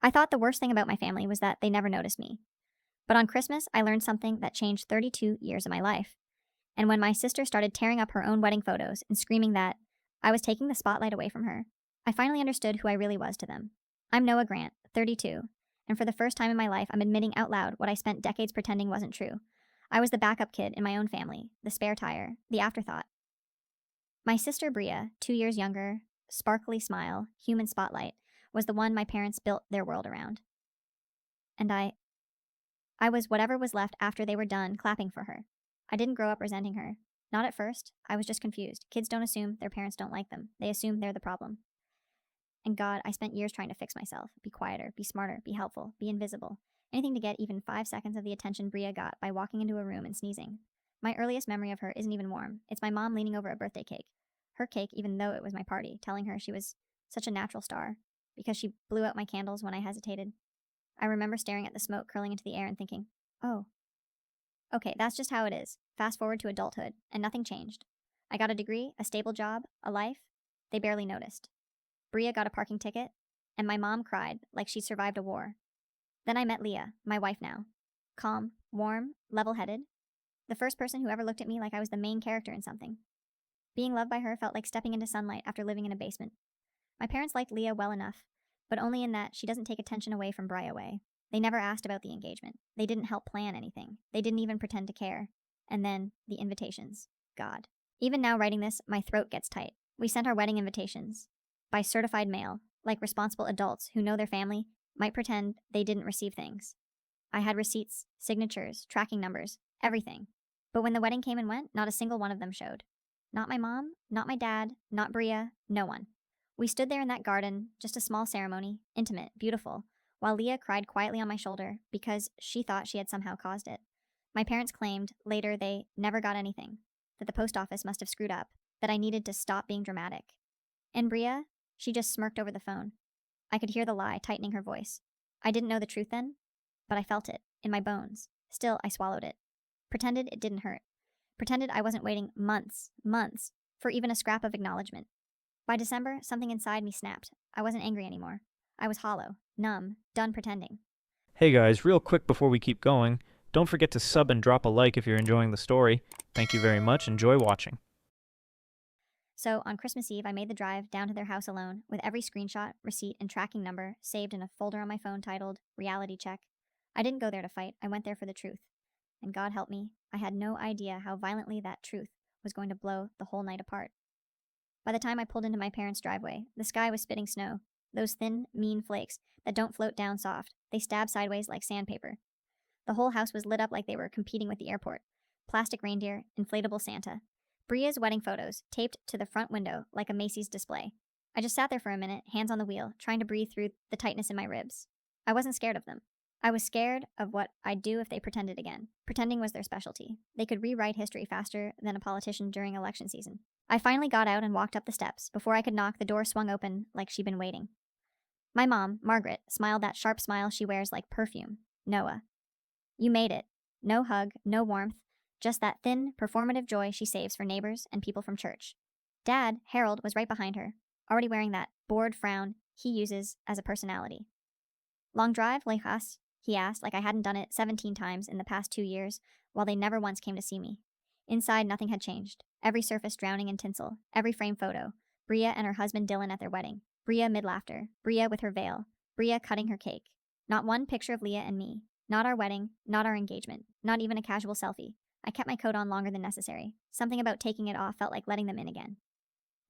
I thought the worst thing about my family was that they never noticed me. But on Christmas, I learned something that changed 32 years of my life. And when my sister started tearing up her own wedding photos and screaming that I was taking the spotlight away from her, I finally understood who I really was to them. I'm Noah Grant, 32, and for the first time in my life, I'm admitting out loud what I spent decades pretending wasn't true. I was the backup kid in my own family, the spare tire, the afterthought. My sister Bria, 2 years younger, sparkly smile, human spotlight, was the one my parents built their world around. And I was whatever was left after they were done clapping for her. I didn't grow up resenting her. Not at first. I was just confused. Kids don't assume their parents don't like them. They assume they're the problem. And God, I spent years trying to fix myself. Be quieter, be smarter, be helpful, be invisible. Anything to get even 5 seconds of the attention Bria got by walking into a room and sneezing. My earliest memory of her isn't even warm. It's my mom leaning over a birthday cake. Her cake, even though it was my party, telling her she was such a natural star because she blew out my candles when I hesitated. I remember staring at the smoke curling into the air and thinking, oh, okay, that's just how it is. Fast forward to adulthood, and nothing changed. I got a degree, a stable job, a life. They barely noticed. Bria got a parking ticket, and my mom cried like she'd survived a war. Then I met Leah, my wife now. Calm, warm, level-headed. The first person who ever looked at me like I was the main character in something. Being loved by her felt like stepping into sunlight after living in a basement. My parents liked Leah well enough, but only in that she doesn't take attention away from Bria away. They never asked about the engagement. They didn't help plan anything. They didn't even pretend to care. And then, the invitations. God. Even now writing this, my throat gets tight. We sent our wedding invitations by certified mail, like responsible adults who know their family might pretend they didn't receive things. I had receipts, signatures, tracking numbers, everything. But when the wedding came and went, not a single one of them showed. Not my mom, not my dad, not Bria, no one. We stood there in that garden, just a small ceremony, intimate, beautiful, while Leah cried quietly on my shoulder because she thought she had somehow caused it. My parents claimed, later, they never got anything, that the post office must have screwed up, that I needed to stop being dramatic. And Bria, she just smirked over the phone. I could hear the lie tightening her voice. I didn't know the truth then, but I felt it, in my bones. Still, I swallowed it. Pretended it didn't hurt. Pretended I wasn't waiting months, for even a scrap of acknowledgement. By December, something inside me snapped. I wasn't angry anymore. I was hollow, numb, done pretending. Hey guys, real quick before we keep going, don't forget to sub and drop a like if you're enjoying the story. Thank you very much. Enjoy watching. So, on Christmas Eve, I made the drive down to their house alone, with every screenshot, receipt, and tracking number saved in a folder on my phone titled Reality Check. I didn't go there to fight, I went there for the truth. And God help me, I had no idea how violently that truth was going to blow the whole night apart. By the time I pulled into my parents' driveway, the sky was spitting snow, those thin, mean flakes that don't float down soft. They stab sideways like sandpaper. The whole house was lit up like they were competing with the airport. Plastic reindeer, inflatable Santa. Bria's wedding photos, taped to the front window like a Macy's display. I just sat there for a minute, hands on the wheel, trying to breathe through the tightness in my ribs. I wasn't scared of them. I was scared of what I'd do if they pretended again. Pretending was their specialty. They could rewrite history faster than a politician during election season. I finally got out and walked up the steps. Before I could knock, the door swung open like she'd been waiting. My mom, Margaret, smiled that sharp smile she wears like perfume. Noah. You made it. No hug, no warmth, just that thin, performative joy she saves for neighbors and people from church. Dad, Harold, was right behind her, already wearing that bored frown he uses as a personality. Long drive, lejas? He asked, like I hadn't done it 17 times in the past 2 years, while they never once came to see me. Inside, nothing had changed. Every surface drowning in tinsel, every frame photo. Bria and her husband Dylan at their wedding. Bria mid-laughter. Bria with her veil. Bria cutting her cake. Not one picture of Leah and me. Not our wedding, not our engagement, not even a casual selfie. I kept my coat on longer than necessary. Something about taking it off felt like letting them in again.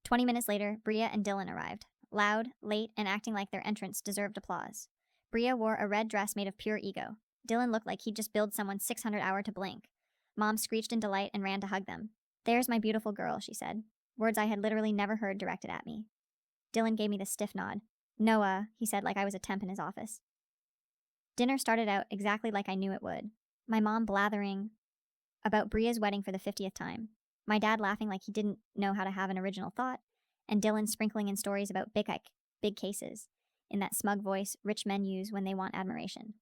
20 minutes later, Bria and Dylan arrived. Loud, late, and acting like their entrance deserved applause. Bria wore a red dress made of pure ego. Dylan looked like he'd just billed someone 600 hours to blink. Mom screeched in delight and ran to hug them. There's my beautiful girl, she said. Words I had literally never heard directed at me. Dylan gave me the stiff nod. Noah, he said like I was a temp in his office. Dinner started out exactly like I knew it would. My mom blathering about Bria's wedding for the 50th time. My dad laughing like he didn't know how to have an original thought. And Dylan sprinkling in stories about big cases, in that smug voice rich men use when they want admiration.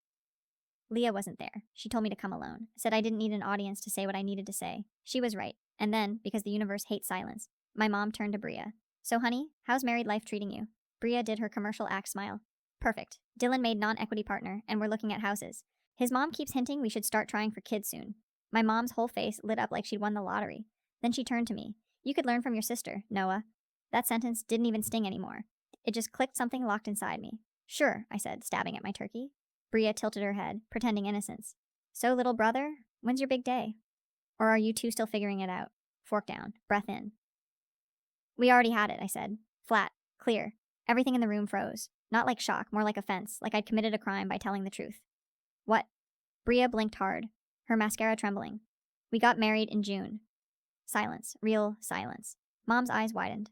Leah wasn't there. She told me to come alone. Said I didn't need an audience to say what I needed to say. She was right. And then, because the universe hates silence, my mom turned to Bria. So honey, how's married life treating you? Bria did her commercial act smile. Perfect. Dylan made non-equity partner, and we're looking at houses. His mom keeps hinting we should start trying for kids soon. My mom's whole face lit up like she'd won the lottery. Then she turned to me. You could learn from your sister, Noah. That sentence didn't even sting anymore. It just clicked something locked inside me. Sure, I said, stabbing at my turkey. Bria tilted her head, pretending innocence. So, little brother, when's your big day? Or are you two still figuring it out? Fork down, breath in. We already had it, I said. Flat, clear. Everything in the room froze. Not like shock, more like offense, like I'd committed a crime by telling the truth. What? Bria blinked hard, her mascara trembling. We got married in June. Silence, real silence. Mom's eyes widened.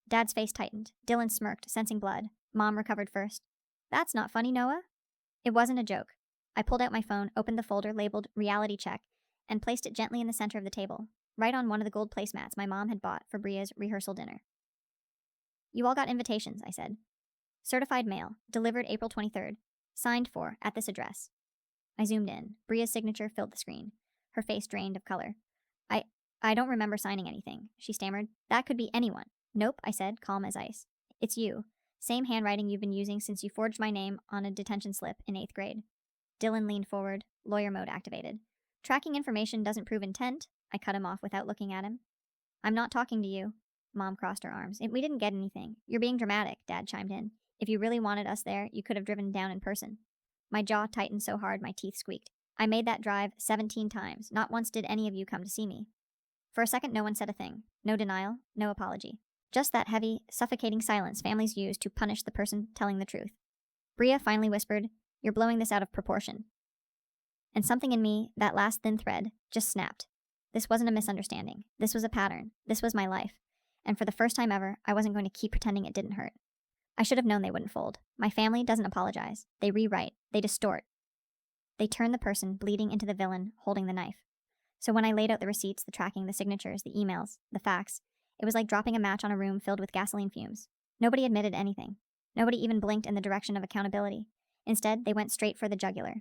Dad's face tightened. Dylan smirked, sensing blood. Mom recovered first. That's not funny, Noah. It wasn't a joke. I pulled out my phone, opened the folder labeled Reality Check, and placed it gently in the center of the table, right on one of the gold placemats my mom had bought for Bria's rehearsal dinner. You all got invitations, I said. Certified mail, delivered April 23rd, signed for at this address. I zoomed in. Bria's signature filled the screen. Her face drained of color. I don't remember signing anything, she stammered. That could be anyone. Nope, I said, calm as ice. It's you. Same handwriting you've been using since you forged my name on a detention slip in 8th grade. Dylan leaned forward, lawyer mode activated. Tracking information doesn't prove intent, I cut him off without looking at him. I'm not talking to you. Mom crossed her arms. We didn't get anything. You're being dramatic, Dad chimed in. If you really wanted us there, you could have driven down in person. My jaw tightened so hard my teeth squeaked. I made that drive 17 times. Not once did any of you come to see me. For a second, no one said a thing. No denial, no apology. Just that heavy, suffocating silence families use to punish the person telling the truth. Bria finally whispered, You're blowing this out of proportion. And something in me, that last thin thread, just snapped. This wasn't a misunderstanding. This was a pattern. This was my life. And for the first time ever, I wasn't going to keep pretending it didn't hurt. I should have known they wouldn't fold. My family doesn't apologize. They rewrite. They distort. They turn the person bleeding into the villain holding the knife. So when I laid out the receipts, the tracking, the signatures, the emails, the facts, it was like dropping a match on a room filled with gasoline fumes. Nobody admitted anything. Nobody even blinked in the direction of accountability. Instead, they went straight for the jugular.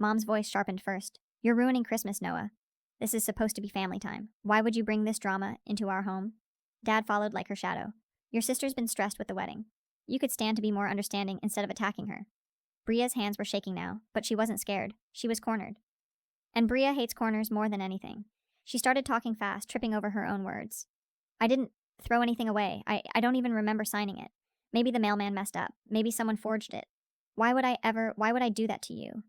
Mom's voice sharpened first. You're ruining Christmas, Noah. This is supposed to be family time. Why would you bring this drama into our home? Dad followed like her shadow. Your sister's been stressed with the wedding. You could stand to be more understanding instead of attacking her. Bria's hands were shaking now, but she wasn't scared. She was cornered. And Bria hates corners more than anything. She started talking fast, tripping over her own words. I didn't throw anything away. I don't even remember signing it. Maybe the mailman messed up. Maybe someone forged it. Why would I do that to you?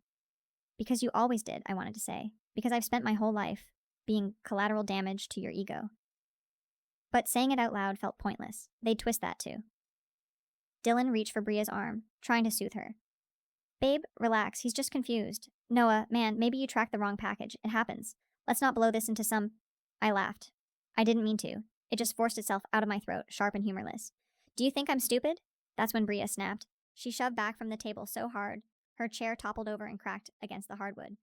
Because you always did, I wanted to say. Because I've spent my whole life being collateral damage to your ego. But saying it out loud felt pointless. They'd twist that too. Dylan reached for Bria's arm, trying to soothe her. Babe, relax. He's just confused. Noah, man, maybe you tracked the wrong package. It happens. Let's not blow this into some... I laughed. I didn't mean to. It just forced itself out of my throat, sharp and humorless. Do you think I'm stupid? That's when Bria snapped. She shoved back from the table so hard, her chair toppled over and cracked against the hardwood.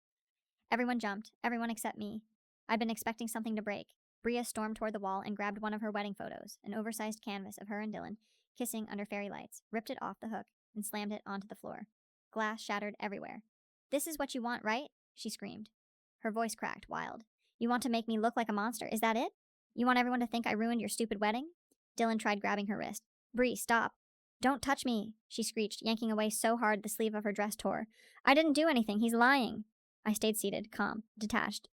Everyone jumped, everyone except me. I'd been expecting something to break. Bria stormed toward the wall and grabbed one of her wedding photos, an oversized canvas of her and Dylan, kissing under fairy lights, ripped it off the hook, and slammed it onto the floor. Glass shattered everywhere. This is what you want, right? She screamed. Her voice cracked, wild. You want to make me look like a monster, is that it? You want everyone to think I ruined your stupid wedding? Dylan tried grabbing her wrist. Brie, stop. Don't touch me, she screeched, yanking away so hard the sleeve of her dress tore. I didn't do anything, he's lying. I stayed seated, calm, detached.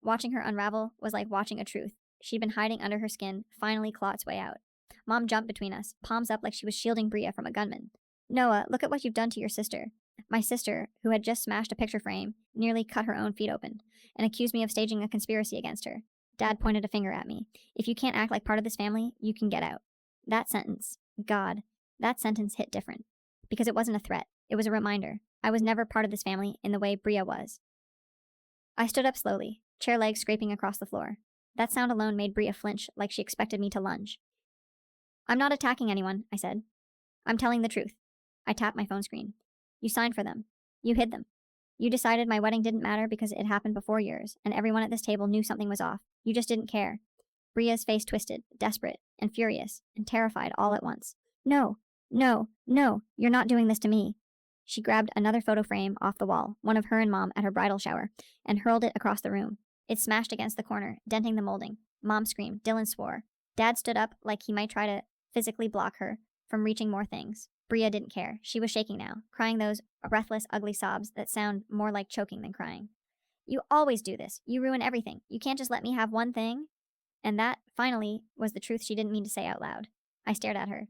Watching her unravel was like watching a truth. She'd been hiding under her skin, finally claw its way out. Mom jumped between us, palms up like she was shielding Bria from a gunman. Noah, look at what you've done to your sister. My sister, who had just smashed a picture frame, nearly cut her own feet open, and accused me of staging a conspiracy against her. Dad pointed a finger at me. If you can't act like part of this family, you can get out. That sentence, God, that sentence hit different. Because it wasn't a threat. It was a reminder. I was never part of this family in the way Bria was. I stood up slowly, chair legs scraping across the floor. That sound alone made Bria flinch like she expected me to lunge. I'm not attacking anyone, I said. I'm telling the truth. I tapped my phone screen. You signed for them. You hid them. You decided my wedding didn't matter because it happened before yours, and everyone at this table knew something was off. You just didn't care. Bria's face twisted, desperate, and furious, and terrified all at once. No, no, no, you're not doing this to me. She grabbed another photo frame off the wall, one of her and Mom at her bridal shower, and hurled it across the room. It smashed against the corner, denting the molding. Mom screamed. Dylan swore. Dad stood up like he might try to physically block her from reaching more things. Bria didn't care. She was shaking now, crying those breathless, ugly sobs that sound more like choking than crying. You always do this. You ruin everything. You can't just let me have one thing. And that, finally, was the truth she didn't mean to say out loud. I stared at her.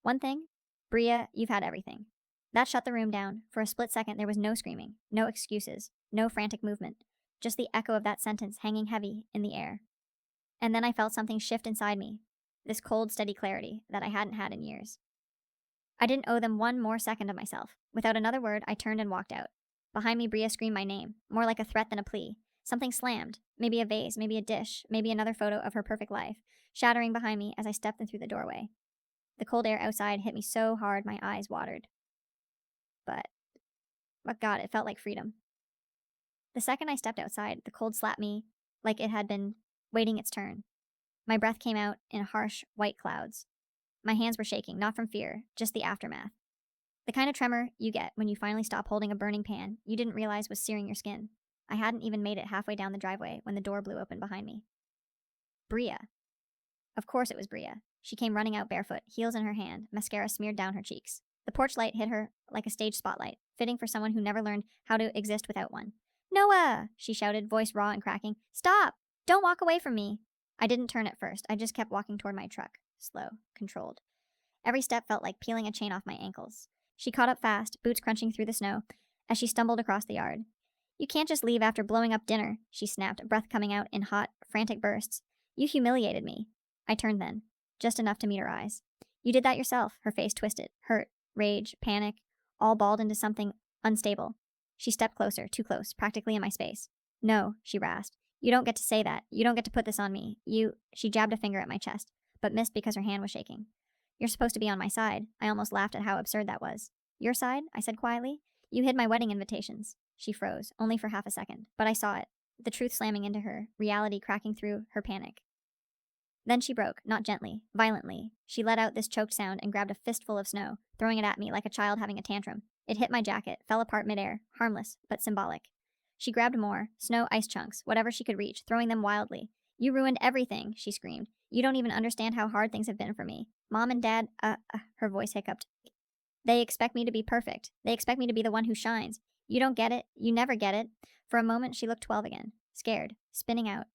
One thing? Bria, you've had everything. That shut the room down. For a split second, there was no screaming, no excuses, no frantic movement, just the echo of that sentence hanging heavy in the air. And then I felt something shift inside me, this cold, steady clarity that I hadn't had in years. I didn't owe them one more second of myself. Without another word, I turned and walked out. Behind me, Bria screamed my name, more like a threat than a plea. Something slammed, maybe a vase, maybe a dish, maybe another photo of her perfect life, shattering behind me as I stepped in through the doorway. The cold air outside hit me so hard my eyes watered. But God, it felt like freedom. The second I stepped outside, the cold slapped me like it had been waiting its turn. My breath came out in harsh, white clouds. My hands were shaking, not from fear, just the aftermath. The kind of tremor you get when you finally stop holding a burning pan you didn't realize was searing your skin. I hadn't even made it halfway down the driveway when the door blew open behind me. Bria. Of course it was Bria. She came running out barefoot, heels in her hand, mascara smeared down her cheeks. The porch light hit her like a stage spotlight, fitting for someone who never learned how to exist without one. "Noah!" she shouted, voice raw and cracking. "Stop! Don't walk away from me!" I didn't turn at first. I just kept walking toward my truck. Slow, controlled. Every step felt like peeling a chain off my ankles. She caught up fast, boots crunching through the snow, as she stumbled across the yard. "You can't just leave after blowing up dinner," she snapped, breath coming out in hot, frantic bursts. "You humiliated me." I turned then, just enough to meet her eyes. "You did that yourself," her face twisted, hurt, rage, panic, all balled into something unstable. She stepped closer, too close, practically in my space. "No," she rasped. "You don't get to say that. You don't get to put this on me. She jabbed a finger at my chest, but missed because her hand was shaking. "You're supposed to be on my side." I almost laughed at how absurd that was. "Your side?" I said quietly. "You hid my wedding invitations." She froze, only for half a second, but I saw it, the truth slamming into her, reality cracking through her panic. Then she broke, not gently, violently. She let out this choked sound and grabbed a fistful of snow, throwing it at me like a child having a tantrum. It hit my jacket, fell apart midair, harmless, but symbolic. She grabbed more, snow ice chunks, whatever she could reach, throwing them wildly. "You ruined everything," she screamed. "You don't even understand how hard things have been for me. Mom and Dad, her voice hiccuped. "They expect me to be perfect. They expect me to be the one who shines. You don't get it. You never get it." For a moment, she looked 12 again, scared, spinning out.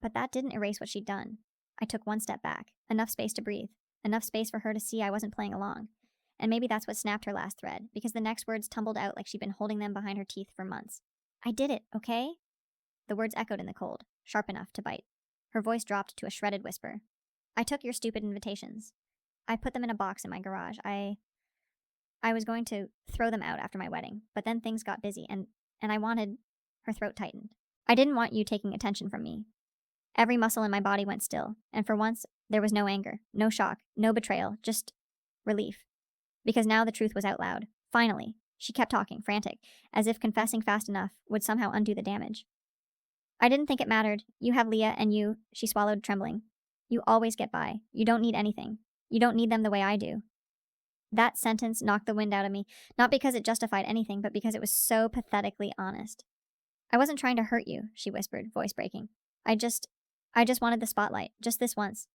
But that didn't erase what she'd done. I took one step back, enough space to breathe, enough space for her to see I wasn't playing along. And maybe that's what snapped her last thread, because the next words tumbled out like she'd been holding them behind her teeth for months. "I did it, okay?" The words echoed in the cold, sharp enough to bite. Her voice dropped to a shredded whisper. "I took your stupid invitations. I put them in a box in my garage. I was going to throw them out after my wedding, but then things got busy, and I wanted—" Her throat tightened. "I didn't want you taking attention from me." Every muscle in my body went still, and for once, there was no anger, no shock, no betrayal, just relief. Because now the truth was out loud. Finally. She kept talking, frantic, as if confessing fast enough would somehow undo the damage. "I didn't think it mattered. You have Leah and you," she swallowed, trembling. "You always get by. You don't need anything. You don't need them the way I do." That sentence knocked the wind out of me, not because it justified anything, but because it was so pathetically honest. "I wasn't trying to hurt you," she whispered, voice breaking. I just wanted the spotlight, just this once."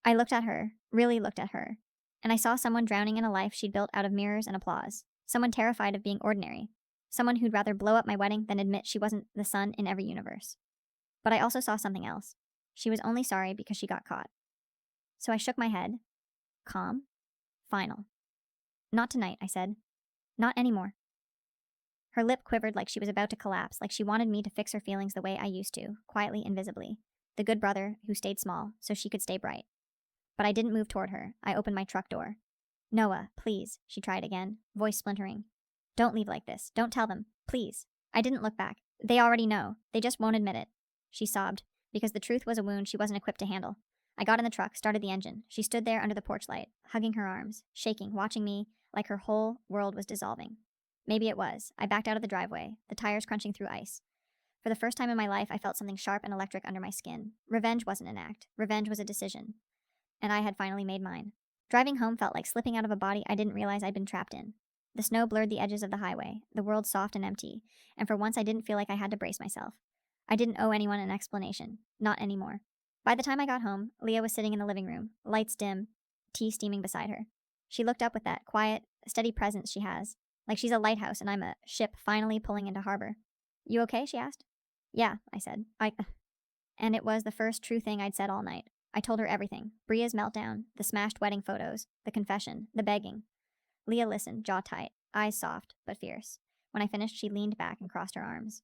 I looked at her, really looked at her, and I saw someone drowning in a life she'd built out of mirrors and applause. Someone terrified of being ordinary. Someone who'd rather blow up my wedding than admit she wasn't the sun in every universe. But I also saw something else. She was only sorry because she got caught. So I shook my head. Calm. Final. "Not tonight," I said. "Not anymore." Her lip quivered like she was about to collapse, like she wanted me to fix her feelings the way I used to, quietly, invisibly. The good brother who stayed small, so she could stay bright. But I didn't move toward her. I opened my truck door. "Noah, please," she tried again, voice splintering. "Don't leave like this. Don't tell them. Please." I didn't look back. "They already know. They just won't admit it." She sobbed, because the truth was a wound she wasn't equipped to handle. I got in the truck, started the engine. She stood there under the porch light, hugging her arms, shaking, watching me like her whole world was dissolving. Maybe it was. I backed out of the driveway, the tires crunching through ice. For the first time in my life, I felt something sharp and electric under my skin. Revenge wasn't an act. Revenge was a decision. And I had finally made mine. Driving home felt like slipping out of a body I didn't realize I'd been trapped in. The snow blurred the edges of the highway, the world soft and empty, and for once I didn't feel like I had to brace myself. I didn't owe anyone an explanation. Not anymore. By the time I got home, Leah was sitting in the living room, lights dim, tea steaming beside her. She looked up with that quiet, steady presence she has. Like she's a lighthouse and I'm a ship finally pulling into harbor. You okay? She asked. Yeah, I said. And it was the first true thing I'd said all night. I told her everything. Bria's meltdown, the smashed wedding photos, the confession, the begging. Leah listened, jaw tight, eyes soft but fierce. When I finished, she leaned back and crossed her arms.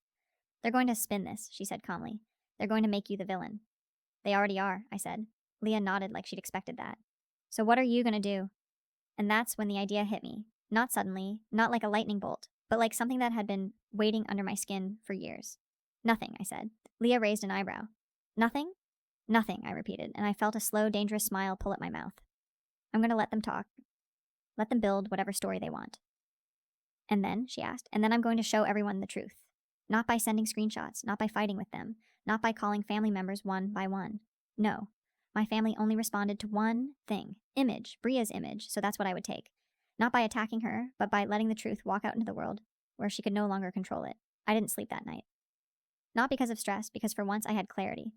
They're going to spin this, she said calmly. They're going to make you the villain. They already are, I said. Leah nodded like she'd expected that. So what are you going to do? And that's when the idea hit me. Not suddenly, not like a lightning bolt, but like something that had been waiting under my skin for years. Nothing, I said. Leah raised an eyebrow. Nothing? Nothing, I repeated, and I felt a slow, dangerous smile pull at my mouth. I'm going to let them talk. Let them build whatever story they want. And then, she asked, and then I'm going to show everyone the truth. Not by sending screenshots, not by fighting with them, not by calling family members one by one. No. My family only responded to one thing. Image, Bria's image, so that's what I would take. Not by attacking her, but by letting the truth walk out into the world where she could no longer control it. I didn't sleep that night. Not because of stress, because for once I had clarity.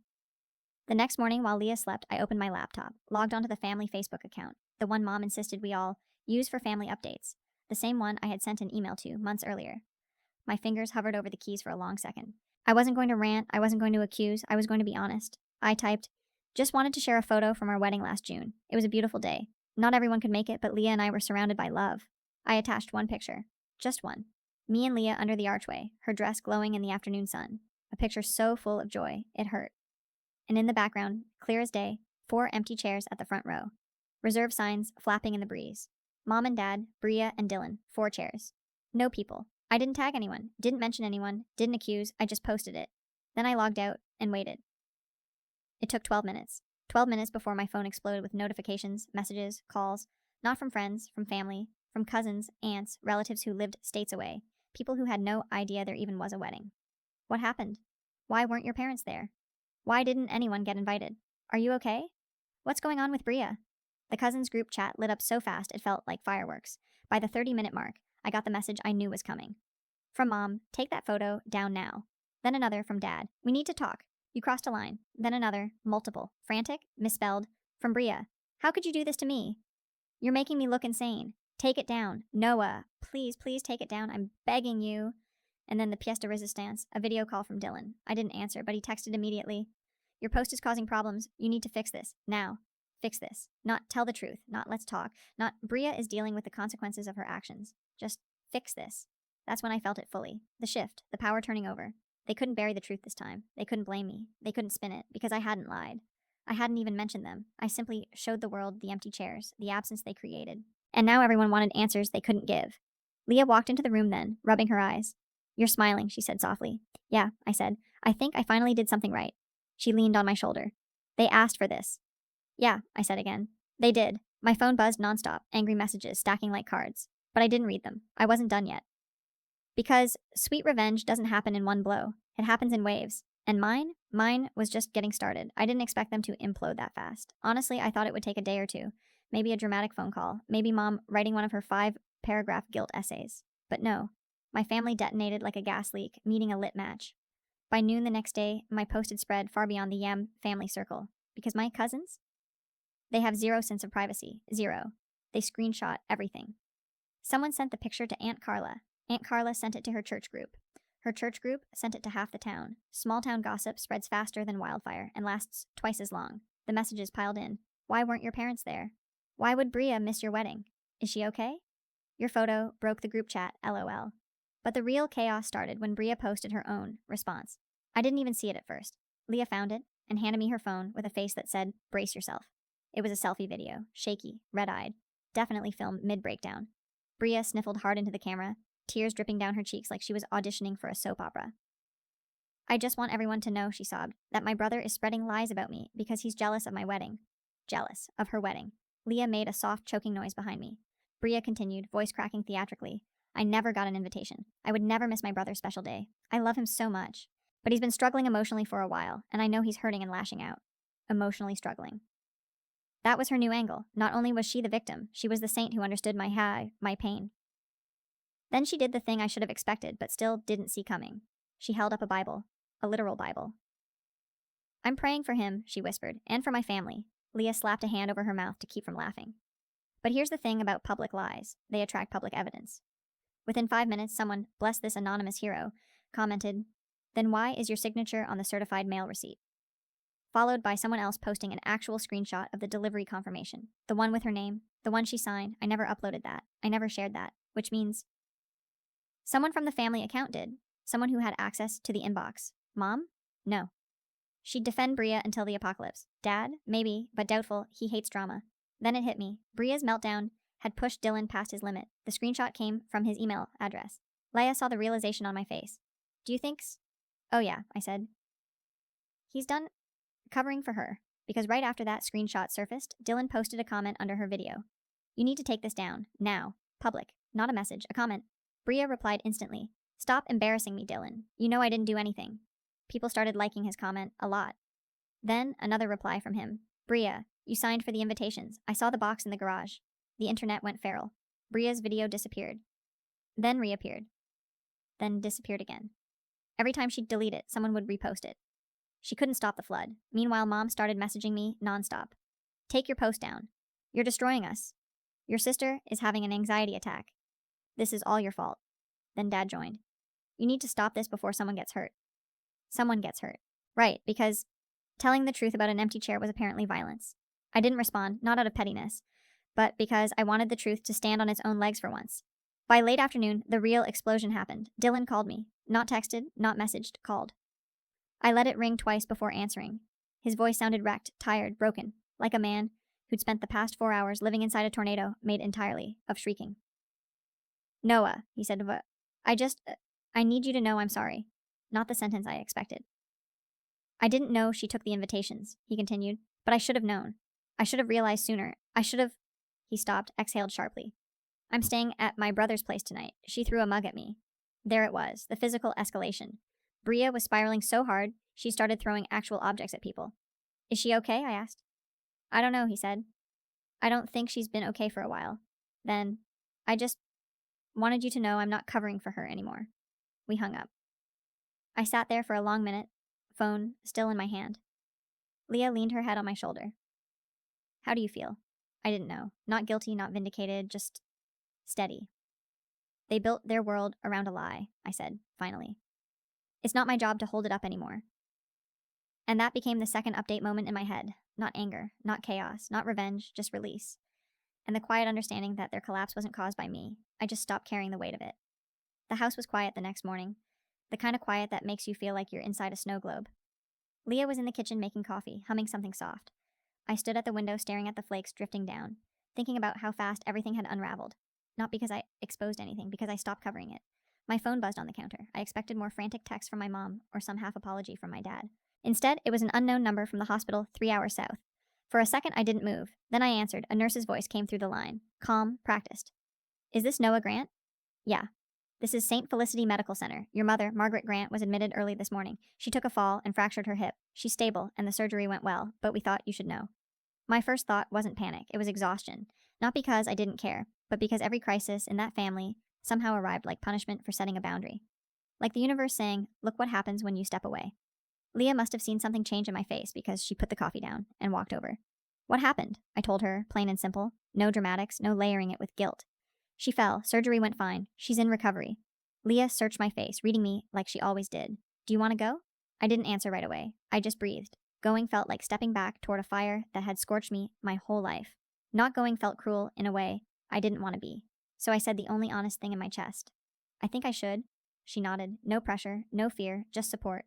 The next morning, while Leah slept, I opened my laptop, logged onto the family Facebook account, the one Mom insisted we all use for family updates, the same one I had sent an email to months earlier. My fingers hovered over the keys for a long second. I wasn't going to rant, I wasn't going to accuse, I was going to be honest. I typed, just wanted to share a photo from our wedding last June. It was a beautiful day. Not everyone could make it, but Leah and I were surrounded by love. I attached one picture. Just one. Me and Leah under the archway, her dress glowing in the afternoon sun. A picture so full of joy, it hurt. And in the background, clear as day, 4 empty chairs at the front row. Reserve signs flapping in the breeze. Mom and Dad, Bria and Dylan, 4 chairs. No people. I didn't tag anyone, didn't mention anyone, didn't accuse, I just posted it. Then I logged out and waited. It took 12 minutes. 12 minutes before my phone exploded with notifications, messages, calls, not from friends, from family, from cousins, aunts, relatives who lived states away, people who had no idea there even was a wedding. What happened? Why weren't your parents there? Why didn't anyone get invited? Are you okay? What's going on with Bria? The cousins group chat lit up so fast it felt like fireworks. By the 30-minute mark, I got the message I knew was coming. From Mom, take that photo down now. Then another from Dad, we need to talk. You crossed a line. Then another, multiple, frantic, misspelled, from Bria. How could you do this to me? You're making me look insane. Take it down. Noah, please, please take it down. I'm begging you. And then the pièce de résistance, a video call from Dylan. I didn't answer, but he texted immediately. Your post is causing problems. You need to fix this. Now. Fix this. Not tell the truth. Not let's talk. Not Bria is dealing with the consequences of her actions. Just fix this. That's when I felt it fully. The shift. The power turning over. They couldn't bury the truth this time. They couldn't blame me. They couldn't spin it, because I hadn't lied. I hadn't even mentioned them. I simply showed the world the empty chairs, the absence they created. And now everyone wanted answers they couldn't give. Leah walked into the room then, rubbing her eyes. You're smiling, she said softly. Yeah, I said. I think I finally did something right. She leaned on my shoulder. They asked for this. Yeah, I said again. They did. My phone buzzed nonstop, angry messages stacking like cards. But I didn't read them. I wasn't done yet. Because sweet revenge doesn't happen in one blow. It happens in waves. And mine was just getting started. I didn't expect them to implode that fast. Honestly, I thought it would take a day or two. Maybe a dramatic phone call. Maybe Mom writing one of her 5-paragraph guilt essays. But no. My family detonated like a gas leak, needing a lit match. By noon the next day, my post had spread far beyond the Yam family circle. Because my cousins? They have zero sense of privacy. Zero. They screenshot everything. Someone sent the picture to Aunt Carla. Aunt Carla sent it to her church group. Her church group sent it to half the town. Small town gossip spreads faster than wildfire and lasts twice as long. The messages piled in. Why weren't your parents there? Why would Bria miss your wedding? Is she okay? Your photo broke the group chat, LOL. But the real chaos started when Bria posted her own response. I didn't even see it at first. Leah found it and handed me her phone with a face that said, brace yourself. It was a selfie video, shaky, red-eyed, definitely filmed mid-breakdown. Bria sniffled hard into the camera, tears dripping down her cheeks like she was auditioning for a soap opera. I just want everyone to know, she sobbed, that my brother is spreading lies about me because he's jealous of my wedding. Jealous of her wedding. Leah made a soft, choking noise behind me. Bria continued, voice cracking theatrically. I never got an invitation. I would never miss my brother's special day. I love him so much. But he's been struggling emotionally for a while, and I know he's hurting and lashing out. Emotionally struggling. That was her new angle. Not only was she the victim, she was the saint who understood my pain. Then she did the thing I should have expected, but still didn't see coming. She held up a Bible. A literal Bible. I'm praying for him, she whispered, and for my family. Leah slapped a hand over her mouth to keep from laughing. But here's the thing about public lies, they attract public evidence. Within 5 minutes, someone, bless this anonymous hero, commented, "Then why is your signature on the certified mail receipt?" Followed by someone else posting an actual screenshot of the delivery confirmation, the one with her name, the one she signed. I never uploaded that. I never shared that, which means someone from the family account did. Someone who had access to the inbox. Mom? No. She'd defend Bria until the apocalypse. Dad? Maybe, but doubtful. He hates drama. Then it hit me. Bria's meltdown had pushed Dylan past his limit. The screenshot came from his email address. Leia saw the realization on my face. Do you think Oh yeah, I said. He's done covering for her. Because right after that screenshot surfaced, Dylan posted a comment under her video. You need to take this down. Now. Public. Not a message, a comment. Bria replied instantly. Stop embarrassing me, Dylan. You know I didn't do anything. People started liking his comment a lot. Then, another reply from him. Bria, you signed for the invitations. I saw the box in the garage. The internet went feral. Bria's video disappeared. Then reappeared. Then disappeared again. Every time she'd delete it, someone would repost it. She couldn't stop the flood. Meanwhile, Mom started messaging me nonstop. Take your post down. You're destroying us. Your sister is having an anxiety attack. This is all your fault. Then Dad joined. You need to stop this before someone gets hurt. Someone gets hurt. Right, because telling the truth about an empty chair was apparently violence. I didn't respond, not out of pettiness, but because I wanted the truth to stand on its own legs for once. By late afternoon, the real explosion happened. Dylan called me. Not texted, not messaged, called. I let it ring twice before answering. His voice sounded wrecked, tired, broken, like a man who'd spent the past 4 hours living inside a tornado made entirely of shrieking. Noah, he said, I need you to know I'm sorry. Not the sentence I expected. I didn't know she took the invitations, he continued, but I should have known. I should have realized sooner. He stopped, exhaled sharply. I'm staying at my brother's place tonight. She threw a mug at me. There it was, the physical escalation. Bria was spiraling so hard, she started throwing actual objects at people. Is she okay? I asked. I don't know, he said. I don't think she's been okay for a while. Then, I just wanted you to know I'm not covering for her anymore. We hung up. I sat there for a long minute, phone still in my hand. Leah leaned her head on my shoulder. How do you feel? I didn't know. Not guilty, not vindicated, just steady. They built their world around a lie, I said, finally. It's not my job to hold it up anymore. And that became the second update moment in my head. Not anger, not chaos, not revenge, just release. And the quiet understanding that their collapse wasn't caused by me. I just stopped carrying the weight of it. The house was quiet the next morning. The kind of quiet that makes you feel like you're inside a snow globe. Leah was in the kitchen making coffee, humming something soft. I stood at the window staring at the flakes drifting down, thinking about how fast everything had unraveled. Not because I exposed anything, because I stopped covering it. My phone buzzed on the counter. I expected more frantic texts from my mom or some half apology from my dad. Instead, it was an unknown number from the hospital 3 hours south. For a second, I didn't move. Then I answered. A nurse's voice came through the line. Calm, practiced. Is this Noah Grant? Yeah. This is St. Felicity Medical Center. Your mother, Margaret Grant, was admitted early this morning. She took a fall and fractured her hip. She's stable, and the surgery went well, but we thought you should know. My first thought wasn't panic. It was exhaustion. Not because I didn't care, but because every crisis in that family somehow arrived like punishment for setting a boundary. Like the universe saying, look what happens when you step away. Leah must have seen something change in my face because she put the coffee down and walked over. What happened? I told her, plain and simple. No dramatics, no layering it with guilt. She fell. Surgery went fine. She's in recovery. Leah searched my face, reading me like she always did. Do you want to go? I didn't answer right away. I just breathed. Going felt like stepping back toward a fire that had scorched me my whole life. Not going felt cruel in a way I didn't want to be. So I said the only honest thing in my chest. I think I should. She nodded. No pressure, no fear, just support.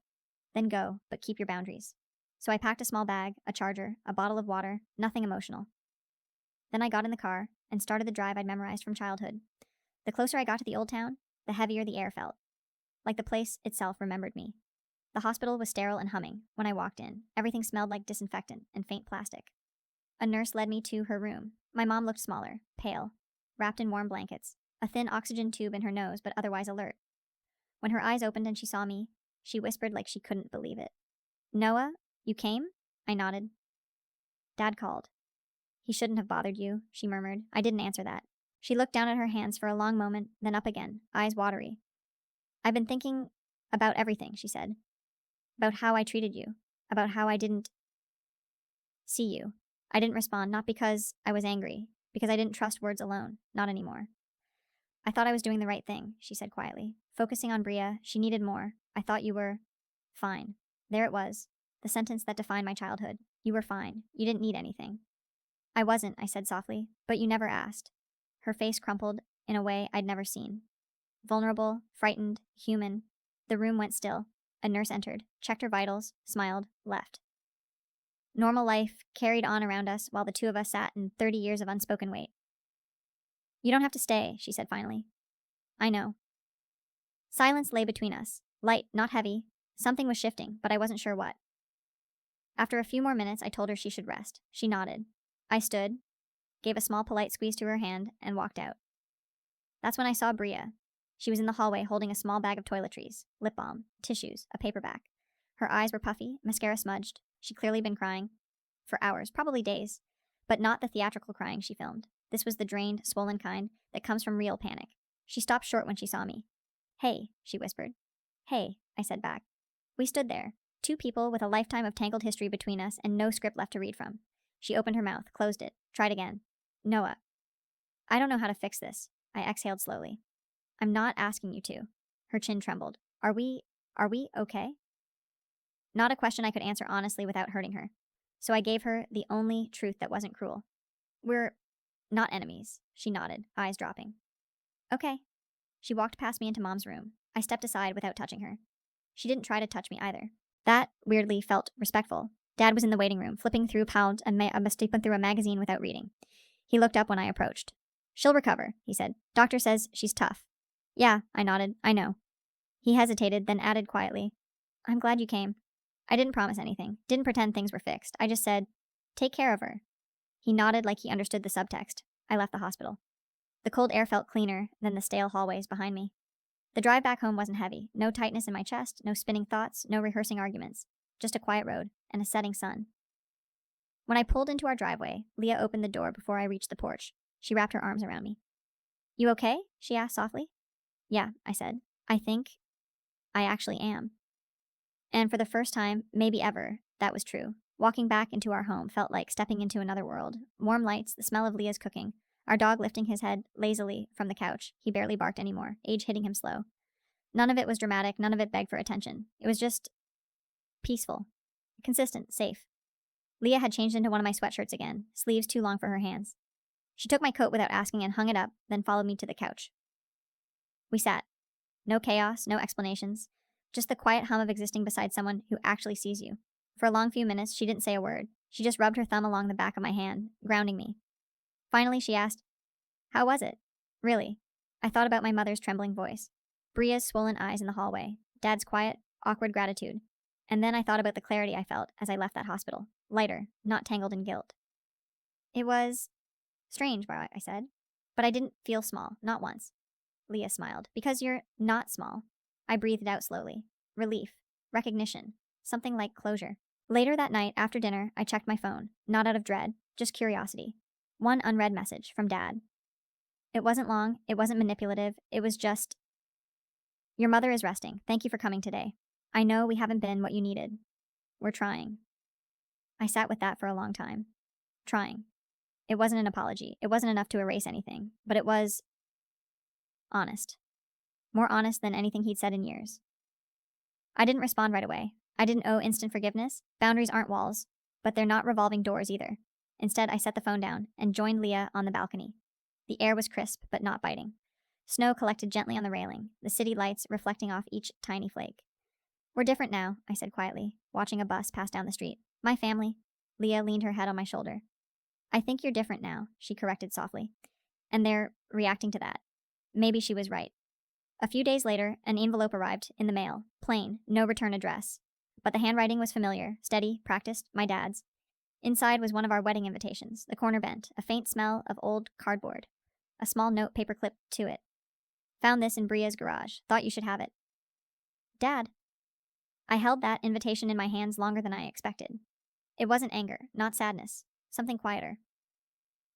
Then go, but keep your boundaries. So I packed a small bag, a charger, a bottle of water, nothing emotional. Then I got in the car and started the drive I'd memorized from childhood. The closer I got to the old town, the heavier the air felt. Like the place itself remembered me. The hospital was sterile and humming. When I walked in, everything smelled like disinfectant and faint plastic. A nurse led me to her room. My mom looked smaller, pale, wrapped in warm blankets, a thin oxygen tube in her nose, but otherwise alert. When her eyes opened and she saw me, she whispered like she couldn't believe it. Noah, you came? I nodded. Dad called. He shouldn't have bothered you, she murmured. I didn't answer that. She looked down at her hands for a long moment, then up again, eyes watery. I've been thinking about everything, she said. About how I treated you. About how I didn't see you. I didn't respond, not because I was angry, because I didn't trust words alone, not anymore. I thought I was doing the right thing, she said quietly. Focusing on Bria, she needed more. I thought you were fine. There it was, the sentence that defined my childhood. You were fine. You didn't need anything. I wasn't, I said softly, but you never asked. Her face crumpled in a way I'd never seen. Vulnerable, frightened, human. The room went still. A nurse entered, checked her vitals, smiled, left. Normal life carried on around us while the two of us sat in 30 years of unspoken wait. You don't have to stay, she said finally. I know. Silence lay between us. Light, not heavy. Something was shifting, but I wasn't sure what. After a few more minutes, I told her she should rest. She nodded. I stood, gave a small polite squeeze to her hand, and walked out. That's when I saw Bria. She was in the hallway holding a small bag of toiletries, lip balm, tissues, a paperback. Her eyes were puffy, mascara smudged. She'd clearly been crying. For hours, probably days. But not the theatrical crying she filmed. This was the drained, swollen kind that comes from real panic. She stopped short when she saw me. Hey, she whispered. Hey, I said back. We stood there, two people with a lifetime of tangled history between us and no script left to read from. She opened her mouth, closed it, tried again. Noah. I don't know how to fix this. I exhaled slowly. I'm not asking you to. Her chin trembled. Are we okay? Not a question I could answer honestly without hurting her. So I gave her the only truth that wasn't cruel. We're not enemies, she nodded, eyes dropping. Okay. She walked past me into Mom's room. I stepped aside without touching her. She didn't try to touch me either. That, weirdly, felt respectful. Dad was in the waiting room, flipping through Pound and through a magazine without reading. He looked up when I approached. She'll recover, he said. Doctor says she's tough. Yeah, I nodded. I know. He hesitated, then added quietly, I'm glad you came. I didn't promise anything, didn't pretend things were fixed. I just said, take care of her. He nodded like he understood the subtext. I left the hospital. The cold air felt cleaner than the stale hallways behind me. The drive back home wasn't heavy. No tightness in my chest, no spinning thoughts, no rehearsing arguments. Just a quiet road and a setting sun. When I pulled into our driveway, Leah opened the door before I reached the porch. She wrapped her arms around me. You okay? She asked softly. Yeah, I said. I think I actually am. And for the first time, maybe ever, that was true. Walking back into our home felt like stepping into another world. Warm lights, the smell of Leah's cooking, our dog lifting his head lazily from the couch. He barely barked anymore, age hitting him slow. None of it was dramatic, none of it begged for attention. It was just peaceful, consistent, safe. Leah had changed into one of my sweatshirts again, sleeves too long for her hands. She took my coat without asking and hung it up, then followed me to the couch. We sat. No chaos, no explanations. Just the quiet hum of existing beside someone who actually sees you. For a long few minutes, she didn't say a word. She just rubbed her thumb along the back of my hand, grounding me. Finally, she asked, how was it? Really? I thought about my mother's trembling voice, Bria's swollen eyes in the hallway, Dad's quiet, awkward gratitude. And then I thought about the clarity I felt as I left that hospital. Lighter, not tangled in guilt. It was strange, I said. But I didn't feel small, not once. Leah smiled. Because you're not small. I breathed out slowly. Relief. Recognition. Something like closure. Later that night, after dinner, I checked my phone. Not out of dread, just curiosity. One unread message from Dad. It wasn't long. It wasn't manipulative. It was just, your mother is resting. Thank you for coming today. I know we haven't been what you needed. We're trying. I sat with that for a long time. Trying. It wasn't an apology. It wasn't enough to erase anything. But it was honest. More honest than anything he'd said in years. I didn't respond right away. I didn't owe instant forgiveness. Boundaries aren't walls. But they're not revolving doors either. Instead, I set the phone down and joined Leah on the balcony. The air was crisp, but not biting. Snow collected gently on the railing, the city lights reflecting off each tiny flake. We're different now, I said quietly, watching a bus pass down the street. My family. Leah leaned her head on my shoulder. I think you're different now, she corrected softly. And they're reacting to that. Maybe she was right. A few days later, an envelope arrived in the mail. Plain, no return address. But the handwriting was familiar, steady, practiced, my dad's. Inside was one of our wedding invitations, the corner bent, a faint smell of old cardboard. A small note paperclip to it. Found this in Bria's garage. Thought you should have it. Dad. I held that invitation in my hands longer than I expected. It wasn't anger, not sadness. Something quieter.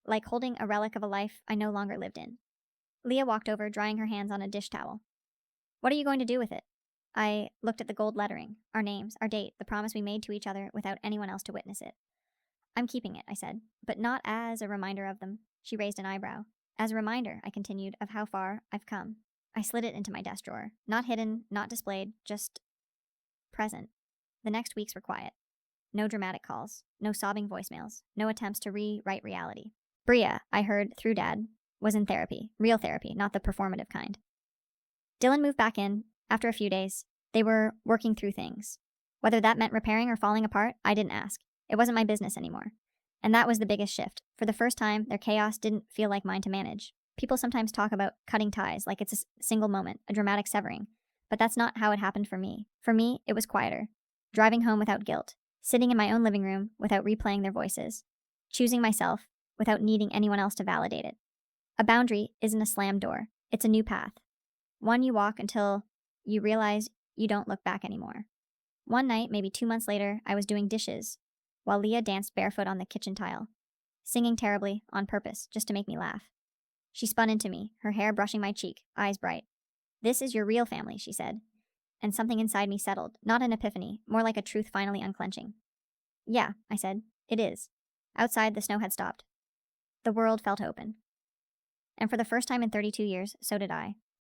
Like holding a relic of a life I no longer lived in. Leah walked over, drying her hands on a dish towel. What are you going to do with it? I looked at the gold lettering, our names, our date, the promise we made to each other without anyone else to witness it. I'm keeping it, I said, but not as a reminder of them, She raised an eyebrow. As a reminder, I continued, of how far I've come. I slid it into my desk drawer. Not hidden, not displayed, just present. The next weeks were quiet. No dramatic calls, no sobbing voicemails, no attempts to rewrite reality. Bria, I heard through Dad, was in therapy, real therapy, not the performative kind. Dylan moved back in after a few days. They were working through things. Whether that meant repairing or falling apart, I didn't ask. It wasn't my business anymore. And that was the biggest shift. For the first time, their chaos didn't feel like mine to manage. People sometimes talk about cutting ties like it's a single moment, a dramatic severing. But that's not how it happened for me. For me, it was quieter. Driving home without guilt. Sitting in my own living room without replaying their voices. Choosing myself without needing anyone else to validate it. A boundary isn't a slammed door. It's a new path. One you walk until you realize you don't look back anymore. One night, maybe 2 months later, I was doing dishes while Leah danced barefoot on the kitchen tile, singing terribly on purpose just to make me laugh. She spun into me, her hair brushing my cheek, eyes bright. "This is your real family," she said, and something inside me settled, not an epiphany, more like a truth finally unclenching. "Yeah," I said, "it is." Outside, the snow had stopped. The world felt open. And for the first time in 32 years, so did I.